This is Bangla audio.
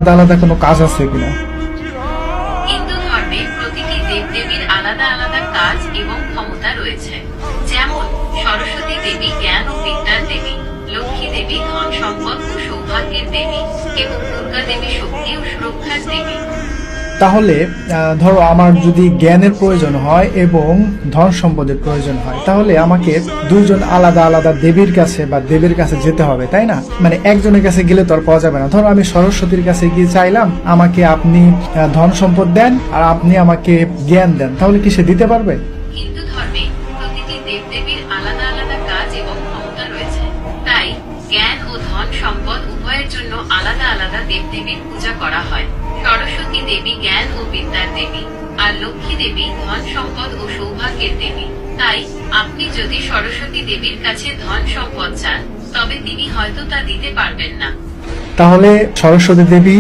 আলাদা আলাদা কোনো কাজ আছে কিনা? হিন্দু ধর্মে প্রতিটি দেবদেবীর আলাদা আলাদা কাজ এবং ক্ষমতা রয়েছে। যেমন সরস্বতী দেবী জ্ঞান ও বিদ্যার দেবী, লক্ষ্মী দেবী ধন সম্পদ ও সৌভাগ্যের দেবী এবং দুর্গা দেবী শক্তি ও সুরক্ষার দেবী। তাহলে ধরো আমার যদি জ্ঞানের প্রয়োজন হয় এবং ধন সম্পদের প্রয়োজন হয়, তাহলে আমাকে দুইজন আলাদা আলাদা দেবীর কাছে বা দেবীর কাছে যেতে হবে, তাই না? মানে একজনের কাছে গেলে তো আর পাওয়া যাবে না। ধরো আমি সরস্বতীর কাছে গিয়ে চাইলাম আমাকে আপনি ধন সম্পদ দেন আর আপনি আমাকে জ্ঞান দেন, তাহলে কি সে দিতে পারবে? হিন্দু ধর্মে প্রতিটি দেবদেবীর আলাদা আলাদা কাজ এবং ক্ষমতা রয়েছে। তাই জ্ঞান ও ধন সম্পদ উভয়ের জন্য আলাদা আলাদা দেবদেবীর পূজা করা হয়। সরস্বতী দেবী জ্ঞান ও বিদ্যার দেবী, আর লক্ষ্মী দেবী ধন সম্পদ ও সৌভাগ্যের দেবী। তাই আপনি যদি সরস্বতী দেবীর কাছে ধন সম্পদ চান, তবে তিনি হয়তো তা দিতে পারবেন না। তাহলে সরস্বতী দেবী